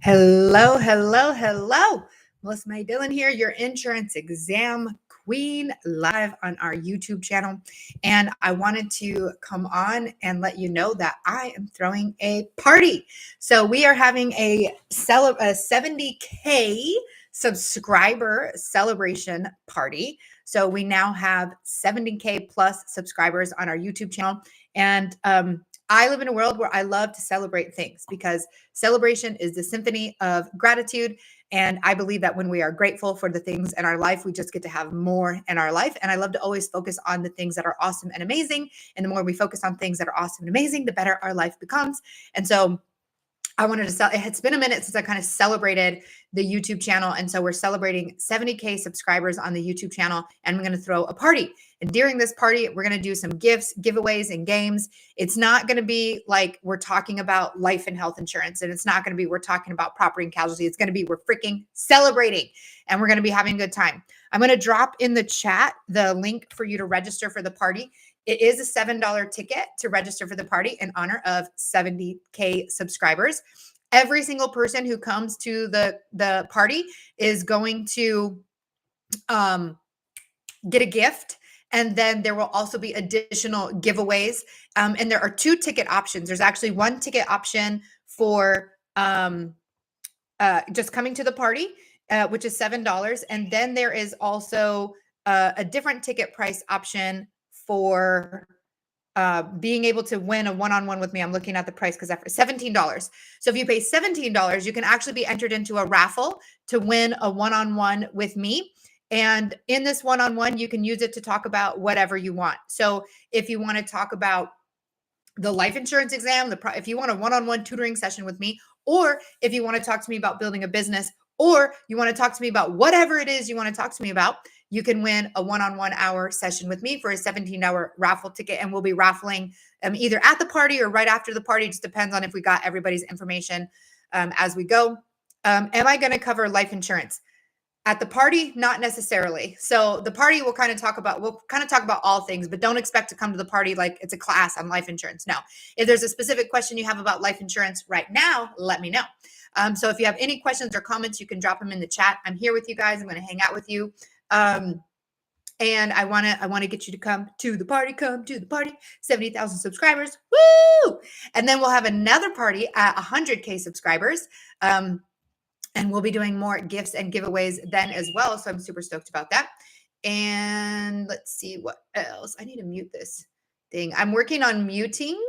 Hello, hello, hello. Melissa May Dillon here, your insurance exam queen, live on our YouTube channel. And I wanted to come on and let you know that I am throwing a party. So we are having a 70K subscriber celebration party. So we now have 70K plus subscribers on our YouTube channel. And I live in a world where I love to celebrate things because celebration is the symphony of gratitude. And I believe that when we are grateful for the things in our life, we just get to have more in our life. And I love to always focus on the things that are awesome and amazing. And the more we focus on things that are awesome and amazing, the better our life becomes. And so I wanted to it's been a minute since I kind of celebrated the YouTube channel. And so we're celebrating 70K subscribers on the YouTube channel, and we're going to throw a party. And during this party, we're going to do some gifts, giveaways, and games. It's not going to be like we're talking about life and health insurance, and it's not going to be we're talking about property and casualty. It's going to be we're freaking celebrating, and we're going to be having a good time. I'm going to drop in the chat the link for you to register for the party. It is a $7 ticket to register for the party in honor of 70K subscribers. Every single person who comes to the party is going to get a gift. And then there will also be additional giveaways. And there are two ticket options. There's actually one ticket option for just coming to the party, which is $7. And then there is also a different ticket price option for being able to win a one-on-one with me. I'm looking at the price because that's $17. So if you pay $17, you can actually be entered into a raffle to win a one-on-one with me. And in this one-on-one, you can use it to talk about whatever you want. So if you want to talk about the life insurance exam, if you want a one-on-one tutoring session with me, or if you want to talk to me about building a business, or you want to talk to me about whatever it is you want to talk to me about, you can win a one-on-one hour session with me for a $17 raffle ticket. And we'll be raffling either at the party or right after the party. It just depends on if we got everybody's information as we go. Am I going to cover life insurance? At the party, not necessarily. So the party we'll kind of talk about all things, but don't expect to come to the party like it's a class on life insurance. No. If there's a specific question you have about life insurance right now, let me know. So if you have any questions or comments, you can drop them in the chat. I'm here with you guys. I'm going to hang out with you. And I want to get you to come to the party, 70,000 subscribers. Woo! And then we'll have another party at 100K subscribers. And we'll be doing more gifts and giveaways then as well. So I'm super stoked about that. And let's see what else. I need to mute this thing. I'm working on muting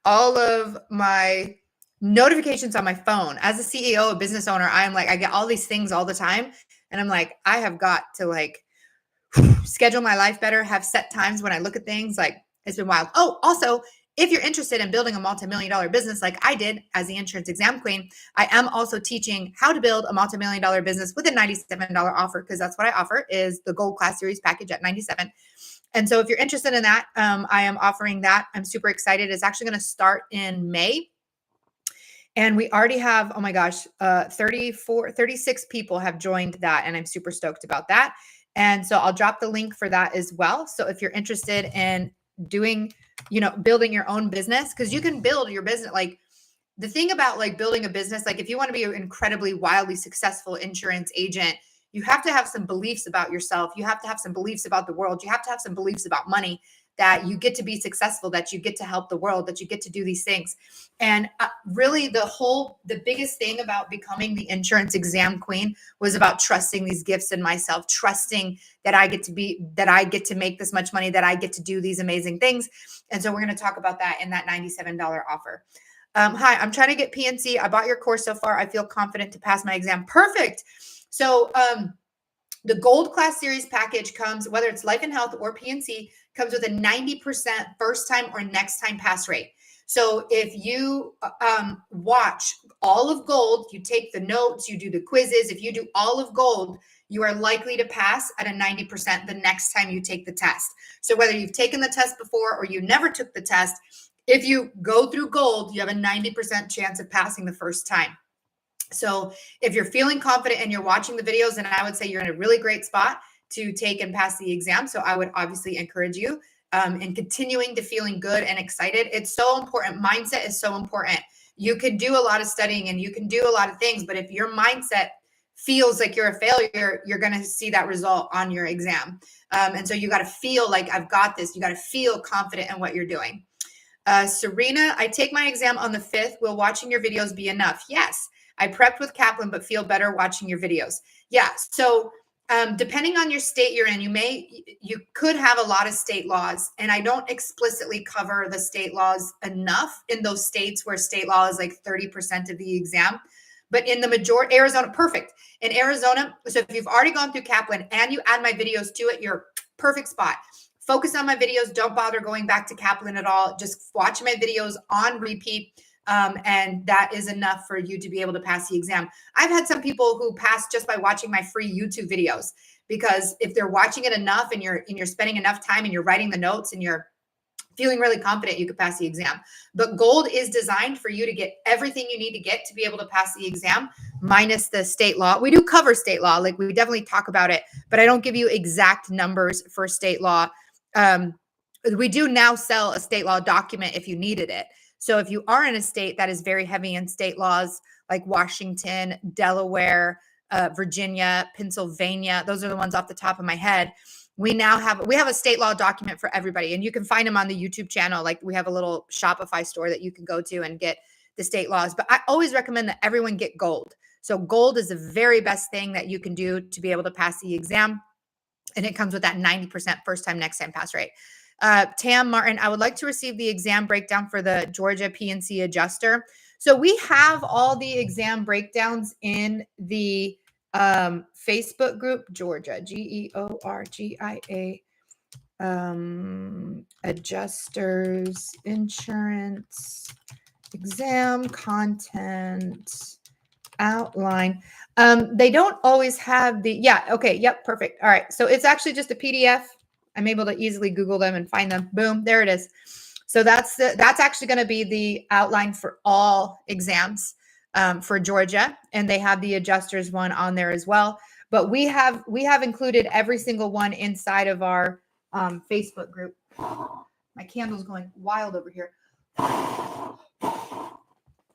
all of my notifications on my phone. As a CEO, a business owner, I get all these things all the time. And I'm like, I have got to schedule my life better, have set times when I look at things. It's been wild. Oh, also, if you're interested in building a multi-million-dollar business like I did as the insurance exam queen, I am also teaching how to build a multi-million-dollar business with a $97 offer, because that's what I offer is the Gold Class Series package at $97. And so if you're interested in that, I am offering that. I'm super excited. It's actually going to start in May. And we already have, oh my gosh, 36 people have joined that. And I'm super stoked about that. And so I'll drop the link for that as well. So if you're interested in doing, building your own business, because you can build your business. The thing about building a business, if you want to be an incredibly wildly successful insurance agent, you have to have some beliefs about yourself. You have to have some beliefs about the world. You have to have some beliefs about money, that you get to be successful, that you get to help the world, that you get to do these things. And really the biggest thing about becoming the insurance exam queen was about trusting these gifts in myself, trusting that I get to make this much money, that I get to do these amazing things. And so we're going to talk about that in that $97 offer. Hi, I'm trying to get PNC. I bought your course so far. I feel confident to pass my exam. Perfect. So, the Gold Class Series package comes, whether it's life and health or PNC, comes with a 90% first time or next time pass rate. So if you watch all of Gold, you take the notes, you do the quizzes, if you do all of Gold, you are likely to pass at a 90% the next time you take the test. So whether you've taken the test before or you never took the test, if you go through Gold, you have a 90% chance of passing the first time. So if you're feeling confident and you're watching the videos, then I would say you're in a really great spot to take and pass the exam. So I would obviously encourage you and continuing to feeling good and excited. It's so important. Mindset is so important. You can do a lot of studying and you can do a lot of things, but if your mindset feels like you're a failure, you're going to see that result on your exam. And so you got to feel like I've got this. You got to feel confident in what you're doing. Serena, I take my exam on the 5th. Will watching your videos be enough? Yes. I prepped with Kaplan, but feel better watching your videos. Yeah. So depending on your state you're in, you could have a lot of state laws, and I don't explicitly cover the state laws enough in those states where state law is like 30% of the exam. But in the majority, Arizona, perfect. In Arizona, so if you've already gone through Kaplan and you add my videos to it, you're perfect spot. Focus on my videos. Don't bother going back to Kaplan at all. Just watch my videos on repeat. And that is enough for you to be able to pass the exam. I've had some people who pass just by watching my free YouTube videos, because if they're watching it enough and you're spending enough time and you're writing the notes and you're feeling really confident, you could pass the exam. But Gold is designed for you to get everything you need to get to be able to pass the exam, minus the state law. We do cover state law. Like, we definitely talk about it, but I don't give you exact numbers for state law. We do now sell a state law document if you needed it. So if you are in a state that is very heavy in state laws, like Washington, Delaware, Virginia, Pennsylvania, those are the ones off the top of my head. We have a state law document for everybody, and you can find them on the YouTube channel. Like, we have a little Shopify store that you can go to and get the state laws. But I always recommend that everyone get Gold. So Gold is the very best thing that you can do to be able to pass the exam. And it comes with that 90% first time, next time pass rate. Tam Martin, I would like to receive the exam breakdown for the Georgia PNC adjuster. So we have all the exam breakdowns in the Facebook group, Georgia, Georgia, adjusters, insurance, exam content, outline. They don't always have okay. Yep. Perfect. All right. So it's actually just a PDF. I'm able to easily Google them and find them. Boom. There it is. So that's actually going to be the outline for all exams for Georgia. And they have the adjusters one on there as well. But we have included every single one inside of our Facebook group. My candle's going wild over here.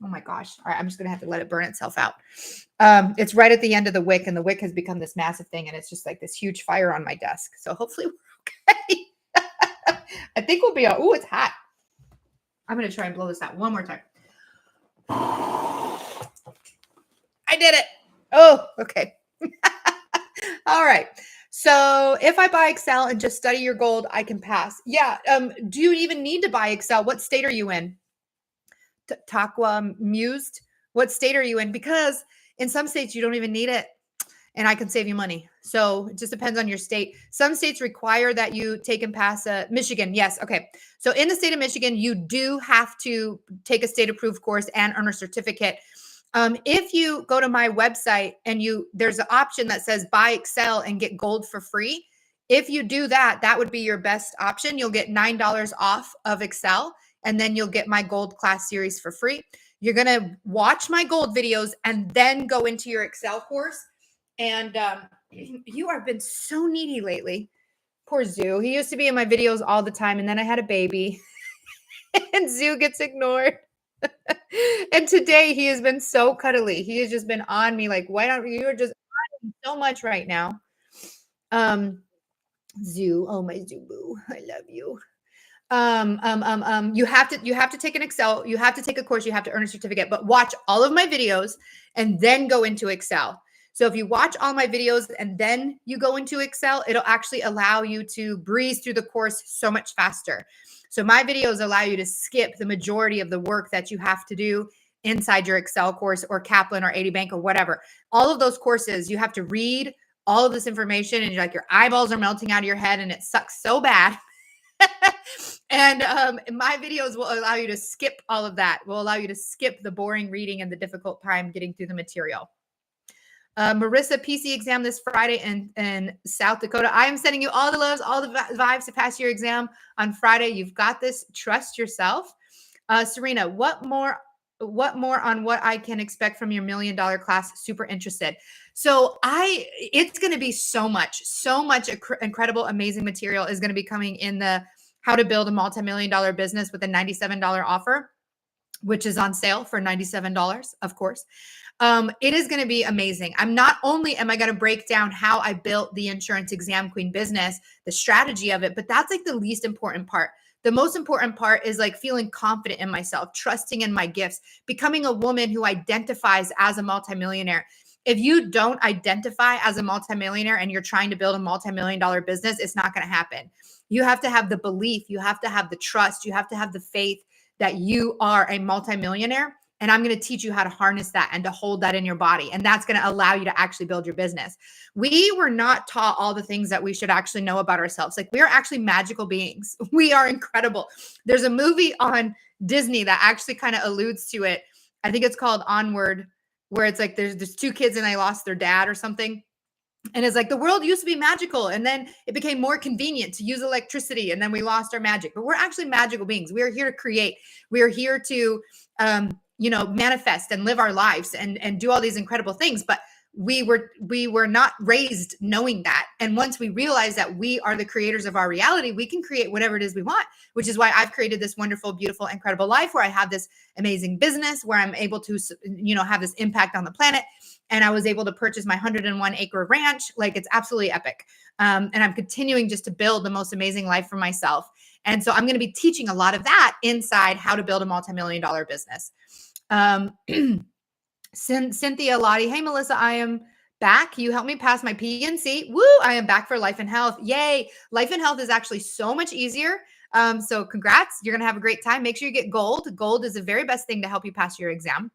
Oh my gosh. All right. I'm just going to have to let it burn itself out. It's right at the end of the wick, and the wick has become this massive thing, and it's just like this huge fire on my desk. So hopefully we're okay. I think we'll be, it's hot. I'm going to try and blow this out one more time. I did it. Oh, okay. All right. So if I buy Excel and just study your Gold, I can pass. Yeah. Do you even need to buy Excel? What state are you in? Takwa Mused. What state are you in? Because in some states you don't even need it, and I can save you money. So it just depends on your state. Some states require that you take and pass Michigan. Yes. Okay. So in the state of Michigan, you do have to take a state approved course and earn a certificate. If you go to my website and there's an option that says buy Excel and get Gold for free. If you do that, that would be your best option. You'll get $9 off of Excel, and then you'll get my Gold class series for free. You're going to watch my Gold videos and then go into your Excel course. And you have been so needy lately. Poor Zoo. He used to be in my videos all the time, and then I had a baby. And Zoo gets ignored. And today he has been so cuddly. He has just been on me like, why don't you? You're just on me so much right now. Zoo. Oh, my Zoo boo. I love you. You have to take an Excel, you have to take a course, you have to earn a certificate, but watch all of my videos and then go into Excel. So if you watch all my videos and then you go into Excel, it'll actually allow you to breeze through the course so much faster. So my videos allow you to skip the majority of the work that you have to do inside your Excel course or Kaplan or 80 Bank or whatever. All of those courses, you have to read all of this information, and you're like, your eyeballs are melting out of your head and it sucks so bad. And my videos will allow you to skip all of that, will allow you to skip the boring reading and the difficult time getting through the material. Marissa, PC exam this Friday in South Dakota. I am sending you all the loves, all the vibes to pass your exam on Friday. You've got this. Trust yourself. Serena, what more on what I can expect from your $1 million class? Super interested. So it's going to be so much incredible, amazing material is going to be coming in the how to build a multi-million-dollar business with a $97 offer, which is on sale for $97, of course. It is going to be amazing. Not only am I going to break down how I built the Insurance Exam Queen business, the strategy of it, but that's like the least important part. The most important part is like feeling confident in myself, trusting in my gifts, becoming a woman who identifies as a multimillionaire. If you don't identify as a multimillionaire and you're trying to build a multimillion-dollar business, it's not going to happen. You have to have the belief, you have to have the trust, you have to have the faith that you are a multimillionaire. And I'm going to teach you how to harness that and to hold that in your body. And that's going to allow you to actually build your business. We were not taught all the things that we should actually know about ourselves. Like, we are actually magical beings. We are incredible. There's a movie on Disney that actually kind of alludes to it. I think it's called Onward, where it's like there's two kids and they lost their dad or something. And it's like the world used to be magical, and then it became more convenient to use electricity, and then we lost our magic. But we're actually magical beings. We are here to create. We are here to, manifest and live our lives and do all these incredible things. But we were not raised knowing that. And once we realize that we are the creators of our reality, we can create whatever it is we want, which is why I've created this wonderful, beautiful, incredible life where I have this amazing business, where I'm able to, have this impact on the planet. And I was able to purchase my 101-acre ranch. Like, it's absolutely epic. And I'm continuing just to build the most amazing life for myself. And so I'm going to be teaching a lot of that inside How to Build a Multi-Million-Dollar Business. Cynthia Lottie, hey, Melissa, I am back. You helped me pass my PNC. Woo, I am back for Life and Health. Yay. Life and Health is actually so much easier. So congrats. You're going to have a great time. Make sure you get gold. Gold is the very best thing to help you pass your exam.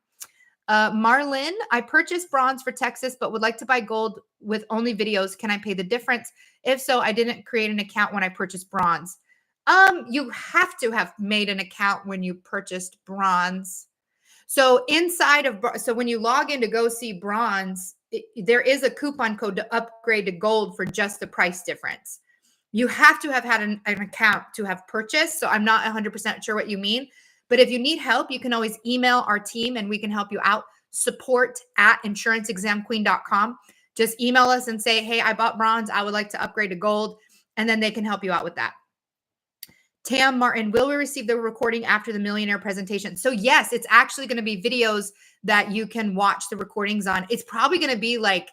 Marlin, I purchased bronze for Texas, but would like to buy gold with only videos. Can I pay the difference? If so, I didn't create an account when I purchased bronze. You have to have made an account when you purchased bronze. So when you log in to go see bronze, there is a coupon code to upgrade to gold for just the price difference. You have to have had an account to have purchased. So I'm not 100% sure what you mean. But if you need help, you can always email our team and we can help you out. support@insuranceexamqueen.com. Just email us and say, hey, I bought bronze. I would like to upgrade to gold. And then they can help you out with that. Tam Martin, will we receive the recording after the millionaire presentation? So yes, it's actually going to be videos that you can watch the recordings on. It's probably going to be like,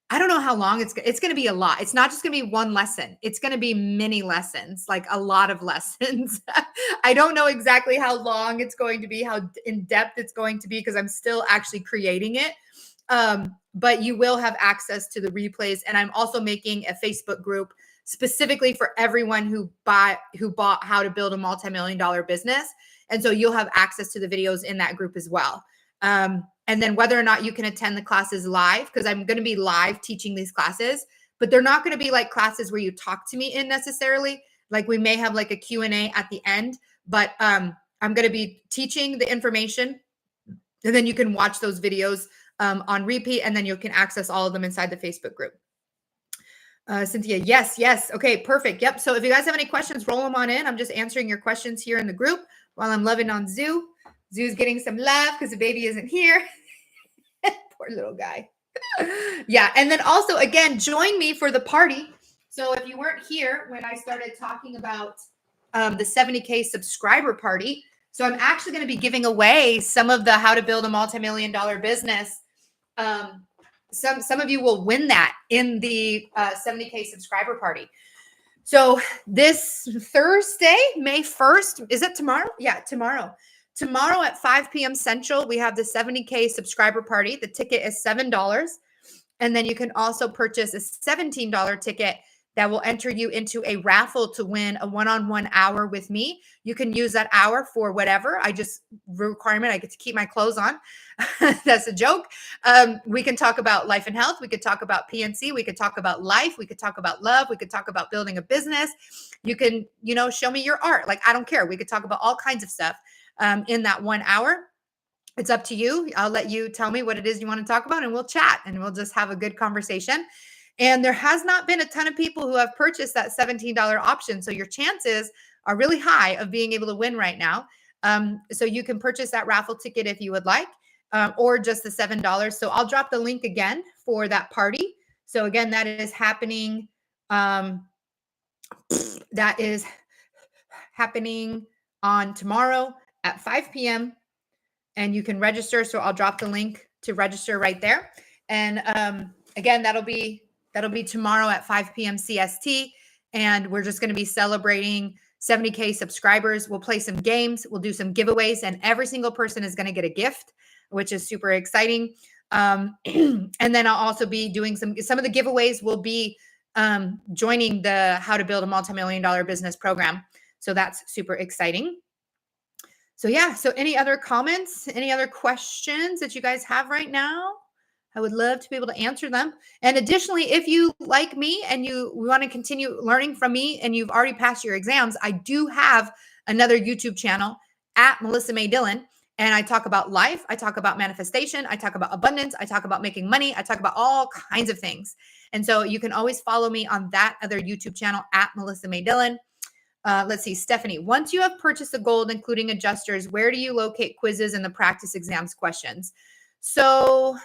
I don't know how long it's going to be a lot. It's not just going to be one lesson. It's going to be many lessons, like a lot of lessons. I don't know exactly how long it's going to be, how in depth it's going to be, because I'm still actually creating it. But you will have access to the replays. And I'm also making a Facebook group specifically for everyone who bought How to Build a Multi-Million-Dollar Business. And so you'll have access to the videos in that group as well. And then whether or not you can attend the classes live, because I'm going to be live teaching these classes, but they're not going to be like classes where you talk to me in necessarily. Like, we may have like a Q&A at the end, but I'm going to be teaching the information, and then you can watch those videos on repeat, and then you can access all of them inside the Facebook group. Cynthia, yes. Okay, perfect. Yep. So if you guys have any questions, roll them on in. I'm just answering your questions here in the group while I'm loving on Zoo. Zoo's getting some love because the baby isn't here. Poor little guy. Yeah. And then also, again, join me for the party. So if you weren't here when I started talking about the 70K subscriber party, so I'm actually going to be giving away some of the How to Build a Multi-Million-Dollar Business. Some of you will win that in the 70K subscriber party. So this Thursday, May 1st, is it tomorrow? Yeah, tomorrow. Tomorrow at 5 p.m. Central, we have the 70K subscriber party. The ticket is $7. And then you can also purchase a $17 ticket that will enter you into a raffle to win a one-on-one hour with me. You can use that hour for whatever. I get to keep my clothes on. That's a joke. We can talk about life and health. We could talk about PNC. We could talk about life. We could talk about love. We could talk about building a business. You can, show me your art. Like, I don't care. We could talk about all kinds of stuff in that 1 hour. It's up to you. I'll let you tell me what it is you want to talk about, and we'll chat and we'll just have a good conversation. And there has not been a ton of people who have purchased that $17 option. So your chances are really high of being able to win right now. So you can purchase that raffle ticket if you would like, or just the $7. So I'll drop the link again for that party. So again, that is happening. That is happening on tomorrow at 5 p.m. and you can register. So I'll drop the link to register right there. And again, that'll be tomorrow at 5 p.m. CST. And we're just going to be celebrating 70K subscribers. We'll play some games. We'll do some giveaways, and every single person is going to get a gift, which is super exciting. And then I'll also be doing some of the giveaways will be joining the How to Build a Multi-Million-Dollar Business program. So that's super exciting. So yeah, so any other comments, any other questions that you guys have right now? I would love to be able to answer them. And additionally, if you like me and you want to continue learning from me and you've already passed your exams, I do have another YouTube channel at Melissa May Dillon. And I talk about life. I talk about manifestation. I talk about abundance. I talk about making money. I talk about all kinds of things. And so you can always follow me on that other YouTube channel at Melissa May Dillon. Let's see, Stephanie, once you have purchased the gold, including adjusters, where do you locate quizzes and the practice exams questions? So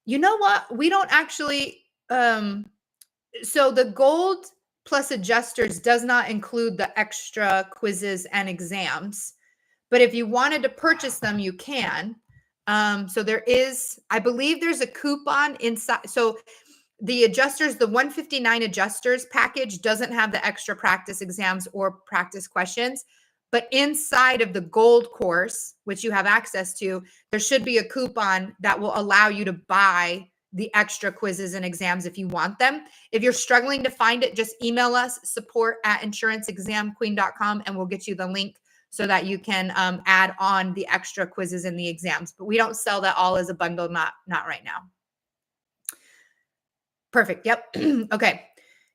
you know what? We don't actually, so the gold plus adjusters does not include the extra quizzes and exams. But if you wanted to purchase them, you can. So there is, I believe there's a coupon inside. So the adjusters, the 159 adjusters package doesn't have the extra practice exams or practice questions. But inside of the gold course, which you have access to, there should be a coupon that will allow you to buy the extra quizzes and exams if you want them. If you're struggling to find it, just email us, support@insuranceexamqueen.com, and we'll get you the link so that you can add on the extra quizzes and the exams. But we don't sell that all as a bundle, not right now. Perfect. Yep. Okay.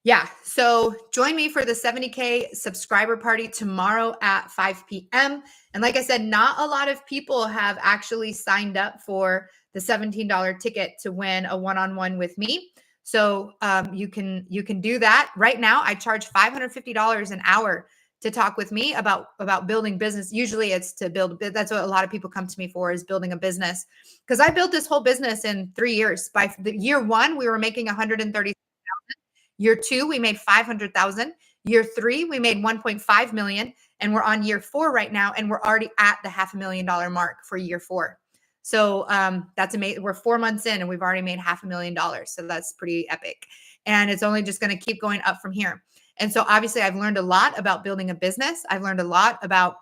Yeah. So join me for the 70K subscriber party tomorrow at 5 p.m. And like I said, not a lot of people have actually signed up for the $17 ticket to win a one-on-one with me. So you can do that right now. I charge $550 an hour to talk with me about building business. Usually it's to build. That's what a lot of people come to me for, is building a business. Because I built this whole business in 3 years. By the year 1, we were making 130,000. Year 2, we made 500,000. Year 3, we made 1.5 million. And we're on year 4 right now. And we're already at the $500,000 mark for year 4. So that's amazing. We're 4 months in and we've already made $500,000. So that's pretty epic. And it's only just going to keep going up from here. And so obviously I've learned a lot about building a business. I've learned a lot about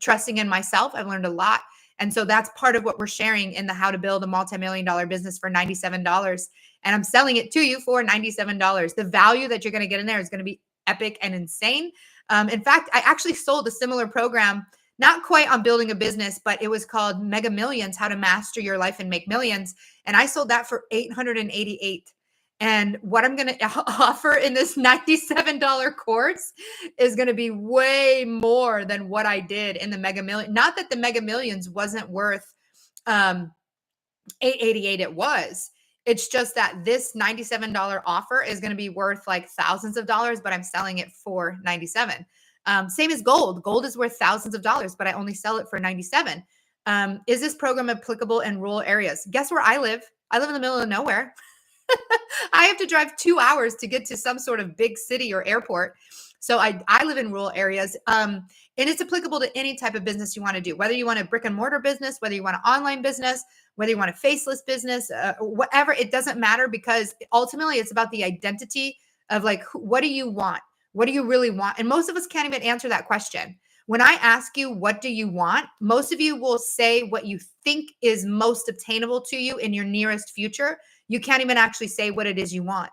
trusting in myself. I've learned a lot. And so that's part of what we're sharing in the How to Build a Multi-Million-Dollar Business for $97. And I'm selling it to you for $97. The value that you're going to get in there is going to be epic and insane. In fact, I actually sold a similar program, not quite on building a business, but it was called Mega Millions, How to Master Your Life and Make Millions. And I sold that for $888. And what I'm going to offer in this $97 course is going to be way more than what I did in the Mega Million. Not that the Mega Millions wasn't worth $888. It was. It's just that this $97 offer is going to be worth like thousands of dollars, but I'm selling it for $97. Same as gold. Gold is worth thousands of dollars, but I only sell it for $97. Is this program applicable in rural areas? Guess where I live? I live in the middle of nowhere. I have to drive 2 hours to get to some sort of big city or airport. So I live in rural areas. And it's applicable to any type of business you want to do, whether you want a brick and mortar business, whether you want an online business, whether you want a faceless business, whatever, it doesn't matter, because ultimately it's about the identity of like, what do you want? What do you really want? And most of us can't even answer that question. When I ask you, what do you want? Most of you will say what you think is most obtainable to you in your nearest future. You can't even actually say what it is you want.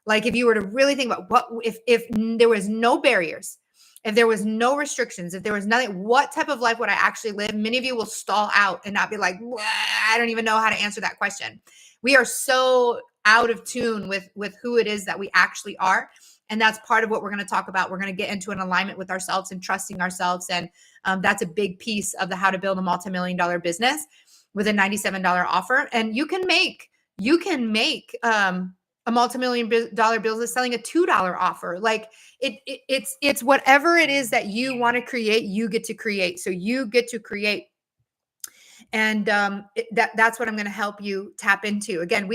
Like if you were to really think about what, if there was no barriers, if there was no restrictions, if there was nothing, what type of life would I actually live? Many of you will stall out and not be like, I don't even know how to answer that question. We are so out of tune with who it is that we actually are. And that's part of what we're going to talk about. We're going to get into an alignment with ourselves and trusting ourselves. And that's a big piece of the How to Build a Multi-Million-Dollar Business with a $97 offer. And you can make a multi-million-dollar business selling a $2 offer. Like it's whatever it is that you want to create, you get to create. So you get to create. And that's what I'm going to help you tap into. Again,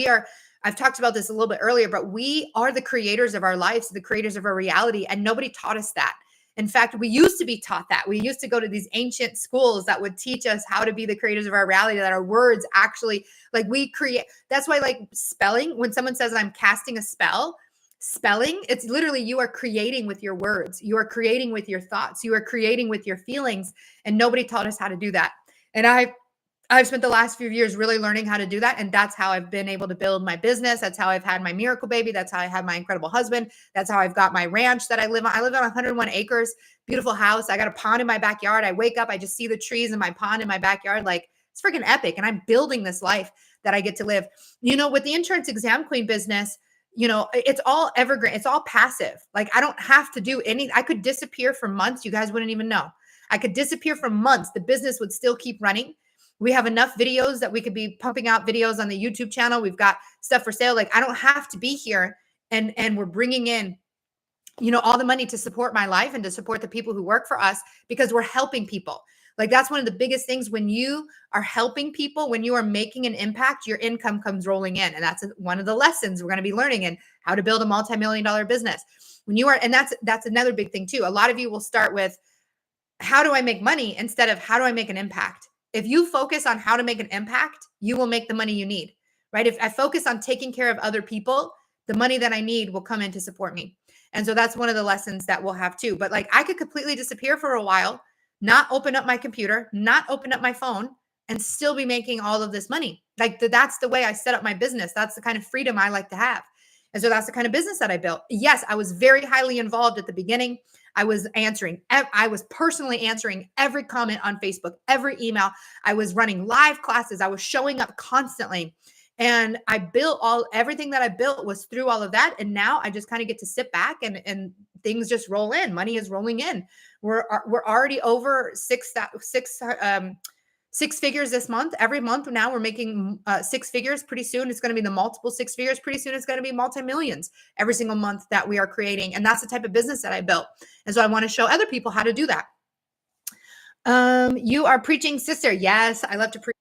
I've talked about this a little bit earlier, but we are the creators of our lives, the creators of our reality. And nobody taught us that. In fact, we used to be taught that. We used to go to these ancient schools that would teach us how to be the creators of our reality, that our words actually, like, we create. That's why, like, spelling, when someone says I'm casting a spell, spelling, it's literally you are creating with your words. You are creating with your thoughts. You are creating with your feelings. And nobody taught us how to do that. And I've spent the last few years really learning how to do that. And that's how I've been able to build my business. That's how I've had my miracle baby. That's how I had my incredible husband. That's how I've got my ranch that I live on. I live on 101 acres, beautiful house. I got a pond in my backyard. I wake up, I just see the trees in my pond in my backyard. Like, it's freaking epic. And I'm building this life that I get to live. With the Insurance Exam Queen business, it's all evergreen. It's all passive. Like, I don't have to do anything. I could disappear for months. You guys wouldn't even know. I could disappear for months. The business would still keep running. We have enough videos that we could be pumping out videos on the YouTube channel. We've got stuff for sale. Like, I don't have to be here, and we're bringing in, all the money to support my life and to support the people who work for us, because we're helping people. Like, that's one of the biggest things. When you are helping people, when you are making an impact, your income comes rolling in. And that's one of the lessons we're going to be learning in how to build a multi-million-dollar business. When you are, and that's another big thing too. A lot of you will start with, how do I make money, instead of how do I make an impact? If you focus on how to make an impact, you will make the money you need, right? If I focus on taking care of other people, the money that I need will come in to support me. And so that's one of the lessons that we'll have too. But, like, I could completely disappear for a while, not open up my computer, not open up my phone, and still be making all of this money. Like, that's the way I set up my business. That's the kind of freedom I like to have. And so that's the kind of business that I built. Yes, I was very highly involved at the beginning. I was personally answering every comment on Facebook, every email. I was running live classes. I was showing up constantly. And I built everything that I built was through all of that. And now I just kind of get to sit back and things just roll in. Money is rolling in. We're already over six figures this month. Every month now we're making 6 figures. Pretty soon it's going to be the multiple 6 figures. Pretty soon it's going to be multi-millions every single month that we are creating. And that's the type of business that I built. And so I want to show other people how to do that. You are preaching, sister. Yes, I love to preach.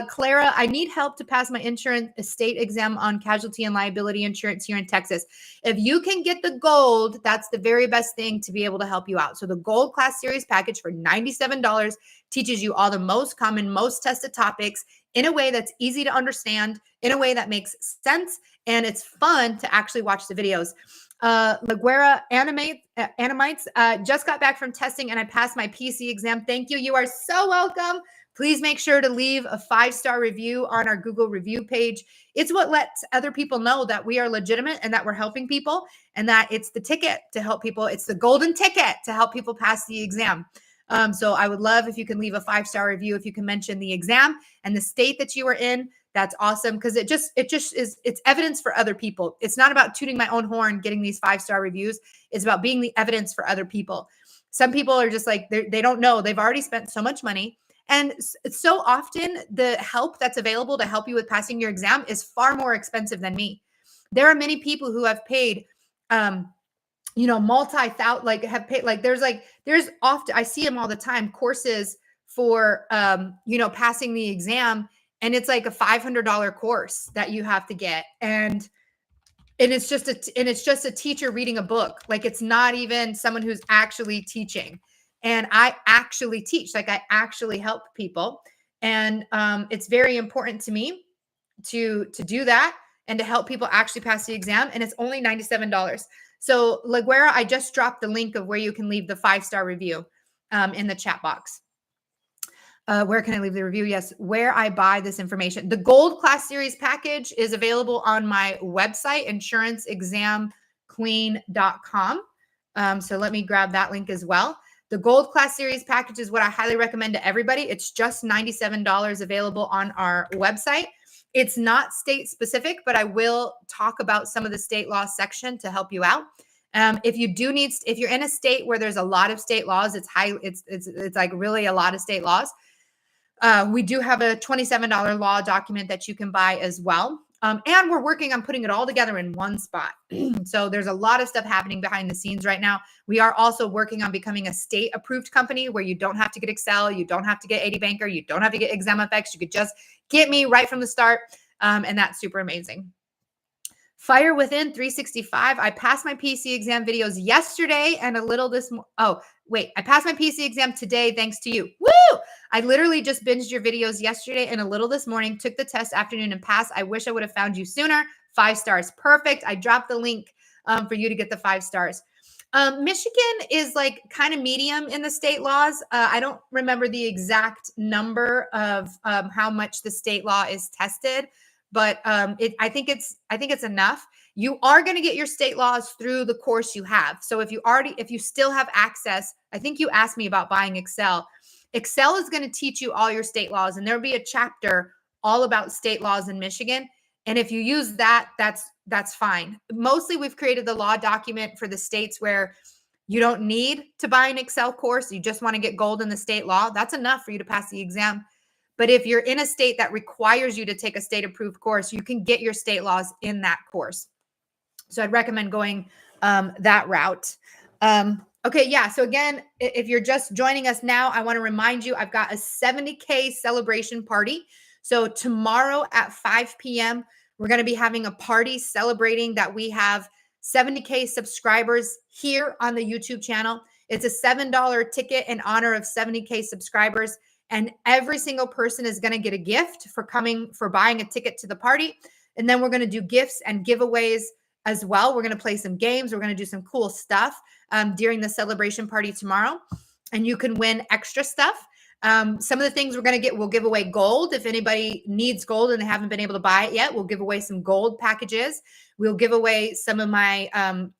Clara, I need help to pass my insurance estate exam on casualty and liability insurance here in Texas. If you can get the gold, that's the very best thing to be able to help you out. So the gold class series package for $97 teaches you all the most common, most tested topics in a way that's easy to understand, in a way that makes sense, and it's fun to actually watch the videos. LaGuerra Animites just got back from testing and I passed my PC exam. Thank you. You are so welcome. Please make sure to leave a 5-star review on our Google review page. It's what lets other people know that we are legitimate and that we're helping people, and that it's the ticket to help people. It's the golden ticket to help people pass the exam. So I would love if you can leave a 5-star review, if you can mention the exam and the state that you were in. That's awesome, because it's evidence for other people. It's not about tooting my own horn, getting these 5-star reviews. It's about being the evidence for other people. Some people are just like, they don't know. They've already spent so much money. And so often the help that's available to help you with passing your exam is far more expensive than me. There are many people who have paid, multi-thousand, there's often, I see them all the time, courses for, passing the exam. And it's like a $500 course that you have to get. And it's just a teacher reading a book. Like, it's not even someone who's actually teaching. And I actually teach, like, I actually help people. And it's very important to me to do that and to help people actually pass the exam. And it's only $97. So LaGuerra, I just dropped the link of where you can leave the 5-star review in the chat box. Where can I leave the review? Yes, where I buy this information. The Gold Class Series package is available on my website, insuranceexamqueen.com. So let me grab that link as well. The Gold Class Series package is what I highly recommend to everybody. It's just $97 available on our website. It's not state specific, but I will talk about some of the state law section to help you out. If you're in a state where there's a lot of state laws, it's like really a lot of state laws. We do have a $27 law document that you can buy as well. And we're working on putting it all together in one spot. So there's a lot of stuff happening behind the scenes right now. We are also working on becoming a state approved company where you don't have to get Excel. You don't have to get 80 Banker. You don't have to get ExamFX. You could just get me right from the start. And that's super amazing. Fire Within 365. I passed my PC exam videos yesterday and a little this I passed my PC exam today thanks to you. Woo! I literally just binged your videos yesterday and a little this morning, took the test afternoon and passed. I wish I would have found you sooner. 5 stars. Perfect. I dropped the link for you to get the 5 stars. Michigan is like kind of medium in the state laws. I don't remember the exact number of how much the state law is tested, but I think it's enough. You are going to get your state laws through the course you have. So if you still have access, I think you asked me about buying Excel. Excel is going to teach you all your state laws, and there'll be a chapter all about state laws in Michigan. And if you use that, that's fine. Mostly we've created the law document for the states where you don't need to buy an Excel course. You just want to get gold in the state law. That's enough for you to pass the exam. But if you're in a state that requires you to take a state approved course, you can get your state laws in that course. So I'd recommend going that route. Okay, yeah. So again, if you're just joining us now, I want to remind you, I've got a 70K celebration party. So tomorrow at 5 p.m., we're going to be having a party celebrating that we have 70K subscribers here on the YouTube channel. It's a $7 ticket in honor of 70K subscribers. And every single person is going to get a gift for buying a ticket to the party. And then we're going to do gifts and giveaways as well. We're going to play some games. We're going to do some cool stuff during the celebration party tomorrow. And you can win extra stuff. Some of the things we'll give away gold. If anybody needs gold and they haven't been able to buy it yet, we'll give away some gold packages. We'll give away some of my,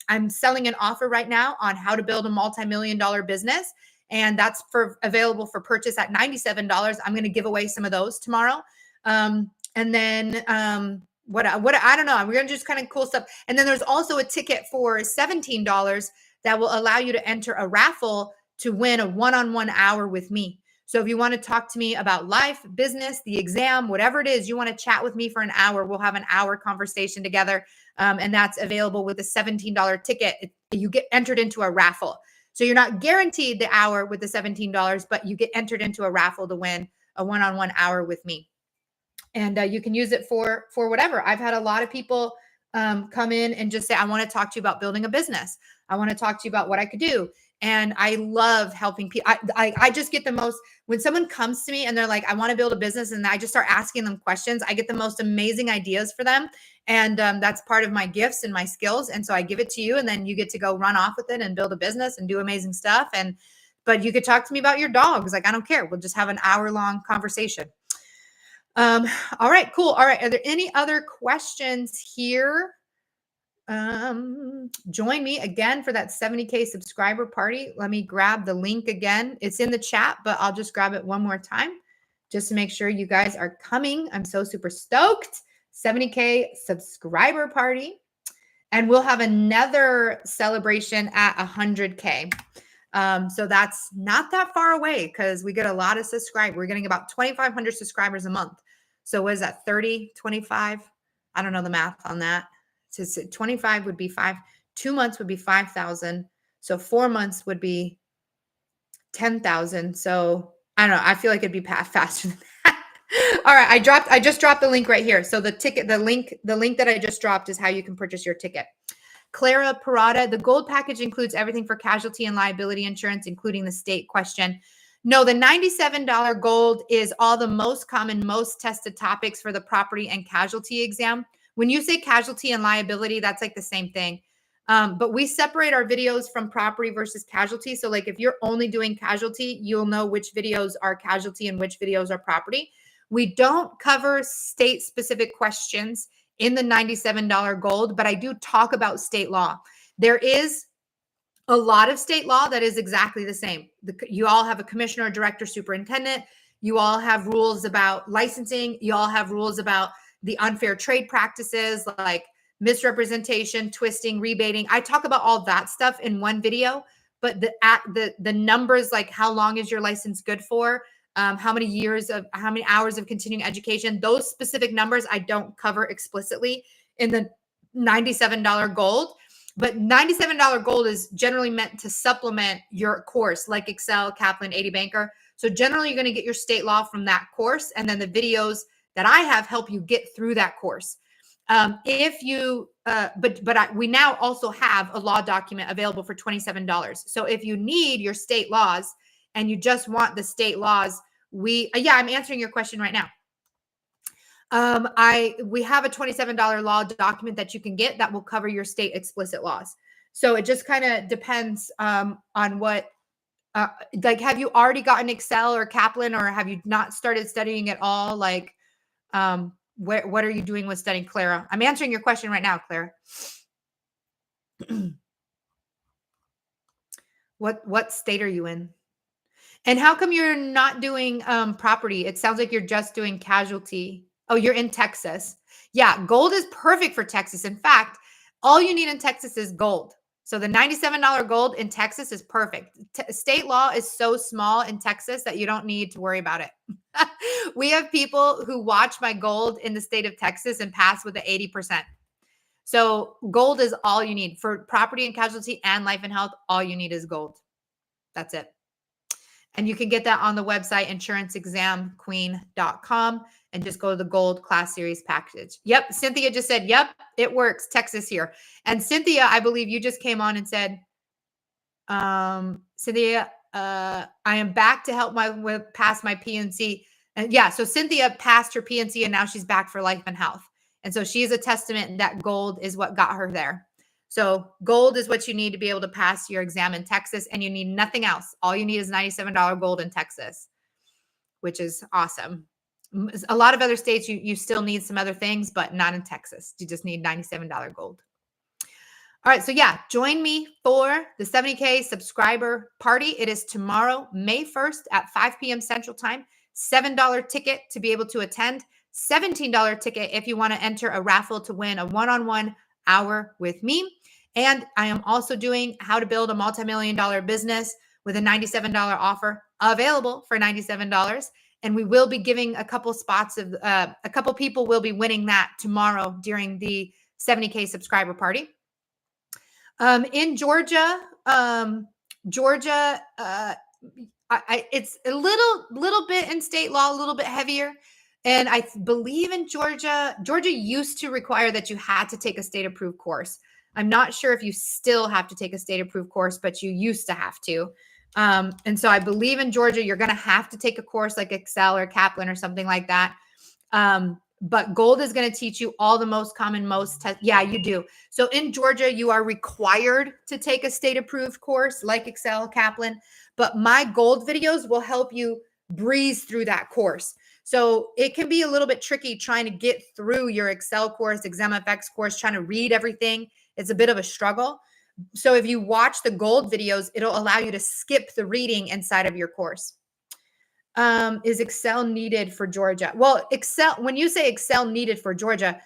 I'm selling an offer right now on how to build a multi-million-dollar business. And that's available for purchase at $97. I'm going to give away some of those tomorrow. And then what I don't know. We're going to do just kind of cool stuff. And then there's also a ticket for $17 that will allow you to enter a raffle to win a one-on-one hour with me. So if you want to talk to me about life, business, the exam, whatever it is, you want to chat with me for an hour, we'll have an hour conversation together. And that's available with a $17 ticket. You get entered into a raffle. So you're not guaranteed the hour with the $17, but you get entered into a raffle to win a one-on-one hour with me. And you can use it for whatever. I've had a lot of people come in and just say, I want to talk to you about building a business. I want to talk to you about what I could do. And I love helping people. I just get the most, when someone comes to me and they're like, I want to build a business, and I just start asking them questions, I get the most amazing ideas for them. And that's part of my gifts and my skills. And so I give it to you, and then you get to go run off with it and build a business and do amazing stuff. But you could talk to me about your dogs. Like, I don't care. We'll just have an hour-long conversation. All right, cool. All right. Are there any other questions here? Join me again for that 70K subscriber party. Let me grab the link again. It's in the chat, but I'll just grab it one more time just to make sure you guys are coming. I'm so super stoked. 70K subscriber party. And we'll have another celebration at 100K. So that's not that far away because we get a lot of subscribers. We're getting about 2,500 subscribers a month. So what is that, 30, 25? I don't know the math on that. So 25 would be 2 months would be 5,000. So 4 months would be 10,000. So I don't know. I feel like it'd be faster than that. All right. I just dropped the link right here. So the link that I just dropped is how you can purchase your ticket. Clara Parada, the gold package includes everything for casualty and liability insurance, including the state question. No, the $97 gold is all the most common, most tested topics for the property and casualty exam. When you say casualty and liability, that's like the same thing. But we separate our videos from property versus casualty. So like if you're only doing casualty, you'll know which videos are casualty and which videos are property. We don't cover state-specific questions in the $97 gold, but I do talk about state law. There is a lot of state law that is exactly the same. You all have a commissioner, director, superintendent. You all have rules about licensing. You all have rules about the unfair trade practices like misrepresentation, twisting, rebating. I talk about all that stuff in one video, but the numbers, like how long is your license good for? How many hours of continuing education, those specific numbers I don't cover explicitly in the $97 gold. But $97 gold is generally meant to supplement your course like Excel, Kaplan, 80 Banker. So generally you're going to get your state law from that course. And then the videos that I have help you get through that course. If you, we now also have a law document available for $27. So if you need your state laws and you just want the state laws, I'm answering your question right now. We have a $27 law document that you can get that will cover your state explicit laws. So it just kind of depends on what, like, have you already gotten Excel or Kaplan, or have you not started studying at all? Like, what are you doing with studying, Clara? I'm answering your question right now, Clara. What state are you in? And how come you're not doing property? It sounds like you're just doing casualty. Oh, you're in Texas. Yeah, gold is perfect for Texas. In fact, all you need in Texas is gold. So the $97 gold in Texas is perfect. State law is so small in Texas that you don't need to worry about it. We have people who watch my gold in the state of Texas and pass with the 80%. So gold is all you need for property and casualty and life and health. All you need is gold. That's it. And you can get that on the website, insuranceexamqueen.com, and just go to the gold class series package. Yep. Cynthia just said, yep, it works. Texas here. And Cynthia, I believe you just came on and said, Cynthia, I am back to help pass my PNC. And yeah, so Cynthia passed her PNC and now she's back for life and health. And so she's a testament that gold is what got her there. So gold is what you need to be able to pass your exam in Texas, and you need nothing else. All you need is $97 gold in Texas, which is awesome. A lot of other states, you still need some other things, but not in Texas. You just need $97 gold. All right. So yeah, join me for the 70K subscriber party. It is tomorrow, May 1st at 5 p.m. Central Time. $7 ticket to be able to attend. $17 ticket if you want to enter a raffle to win a one-on-one hour with me. And I am also doing how to build a multi-million-dollar business with a $97 offer available for $97. And we will be giving a couple spots of a couple people will be winning that tomorrow during the 70K subscriber party. In Georgia, it's a little bit in state law, a little bit heavier. And I believe in Georgia used to require that you had to take a state approved course. I'm not sure if you still have to take a state approved course, but you used to have to. And so I believe in Georgia, you're going to have to take a course like Excel or Kaplan or something like that. But gold is going to teach you all the most common, yeah, you do. So in Georgia, you are required to take a state approved course like Excel, Kaplan, but my gold videos will help you breeze through that course. So it can be a little bit tricky trying to get through your Excel course, ExamFX course, trying to read everything. It's a bit of a struggle. So if you watch the gold videos, it'll allow you to skip the reading inside of your course. Is Excel needed for Georgia? Well, when you say Excel needed for Georgia,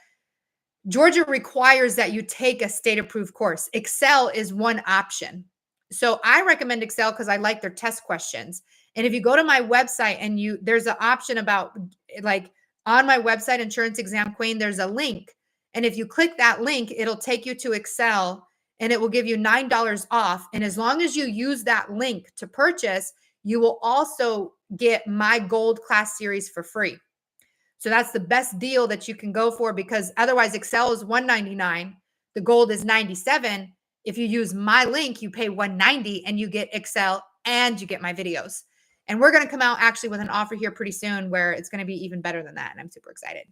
Georgia requires that you take a state approved course. Excel is one option. So I recommend Excel because I like their test questions. And if you go to my website and there's an option about, like, on my website, Insurance Exam Queen, there's a link. And if you click that link, it'll take you to Excel and it will give you $9 off. And as long as you use that link to purchase, you will also get my gold class series for free. So that's the best deal that you can go for, because otherwise Excel is $199. The gold is $97. If you use my link, you pay $190 and you get Excel and you get my videos. And we're going to come out actually with an offer here pretty soon where it's going to be even better than that. And I'm super excited.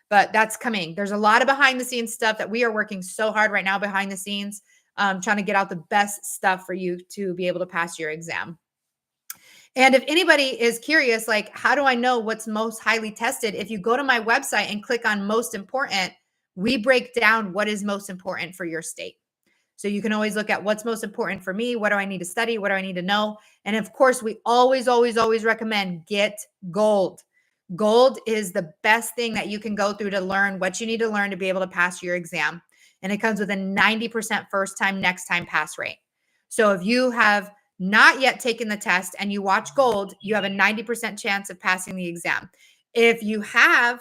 But that's coming. There's a lot of behind the scenes stuff that we are working so hard right now behind the scenes, trying to get out the best stuff for you to be able to pass your exam. And if anybody is curious, like, how do I know what's most highly tested? If you go to my website and click on most important, we break down what is most important for your state. So you can always look at what's most important for me. What do I need to study? What do I need to know? And of course, we always recommend get gold. Gold is the best thing that you can go through to learn what you need to learn to be able to pass your exam. And it comes with a 90% first time, next time pass rate. So if you have not yet taken the test and you watch gold, you have a 90% chance of passing the exam. If you have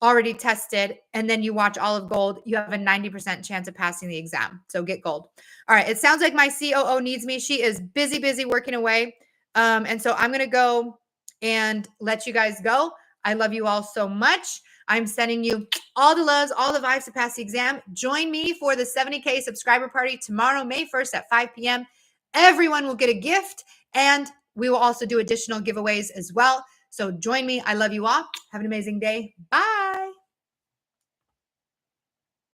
already tested and then you watch all of gold, you have a 90% chance of passing the exam. So get gold. All right. It sounds like my COO needs me. She is busy working away. And so I'm going to go and let you guys go. I love you all so much. I'm sending you all the loves, all the vibes to pass the exam. Join me for the 70K subscriber party tomorrow, May 1st at 5 p.m. Everyone will get a gift, and we will also do additional giveaways as well. So join me. I love you all. Have an amazing day. Bye.